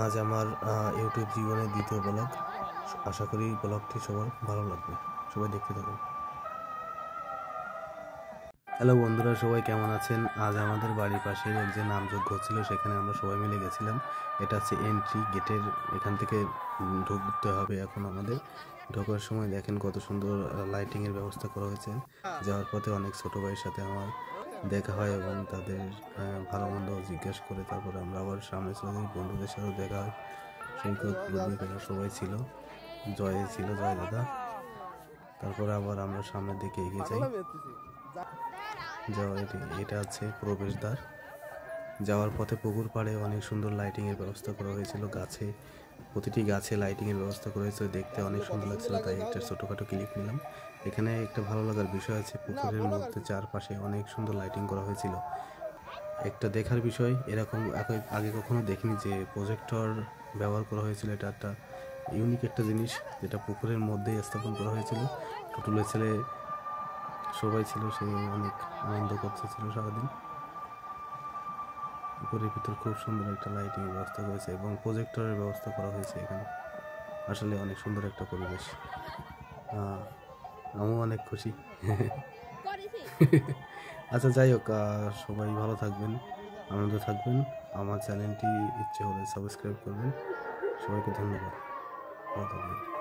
আজ আমার ইউটিউব জীবনের দ্বিতীয় ব্লগ। আশা করি ব্লগটি সবার ভালো লাগবে, সবাই দেখতে থাকুন। হ্যালো বন্ধুরা, সবাই কেমন আছেন? আজ আমাদের বাড়ির পাশে এক যে নামযজ্ঞ হচ্ছিল, সেখানে আমরা সবাই মিলে গেছিলাম। এটা হচ্ছে এন্ট্রি গেটের, এখান থেকে ঢুকতে হবে। এখন আমাদের ঢোকার সময় দেখেন কত সুন্দর লাইটিংয়ের ব্যবস্থা করা হয়েছে। যাওয়ার পথে অনেক ছোটো ভাইয়ের সাথে আমার দেখা হয় এবং তাদের ভালো মন্দ জিজ্ঞেস করে তারপরে আমরা আবার সামনে চলে যাই। বন্ধুদের সাথেও দেখা হয়। সৈকত রুবিকেরা সবাই ছিল, জয় ছিল, জয় দাদা। তারপরে আবার আমরা সামনের দিকে এগিয়ে যাই। এটা হচ্ছে প্রবেশদ্বার। যাওয়ার পথে পুকুর পাড়ে অনেক সুন্দর লাইটিংয়ের ব্যবস্থা করা হয়েছিল। প্রতিটি গাছে লাইটিংয়ের ব্যবস্থা করা হয়েছিল, দেখতে অনেক সুন্দর লাগছিল, তাই একটা ছোটোখাটো ক্লিপ নিলাম। এখানে একটা ভালো লাগার বিষয় আছে, পুকুরের মধ্যে চারপাশে অনেক সুন্দর লাইটিং করা হয়েছিল। একটা দেখার বিষয়, এরকম আগে কখনো দেখিনি যে প্রজেক্টর ব্যবহার করা হয়েছিল। এটা একটা ইউনিক একটা জিনিস, যেটা পুকুরের মধ্যেই স্থাপন করা হয়েছিল। টুটুলের ছেলে সবাই ছিল, সে অনেক আনন্দ করতেছিল সারাদিন। পুকুরের ভিতর খুব সুন্দর একটা লাইটিং ব্যবস্থা করেছে এবং প্রজেক্টরের ব্যবস্থা করা হয়েছে এখানে। আসলে অনেক সুন্দর একটা পরিবেশ। আমিও অনেক খুশি। আচ্ছা, যাই হোক, সবাই ভালো থাকবেন, আনন্দ থাকবেন। আমার চ্যানেলটি ইচ্ছে হলে সাবস্ক্রাইব করবেন। সবাইকে ধন্যবাদ, ভালো থাকবেন।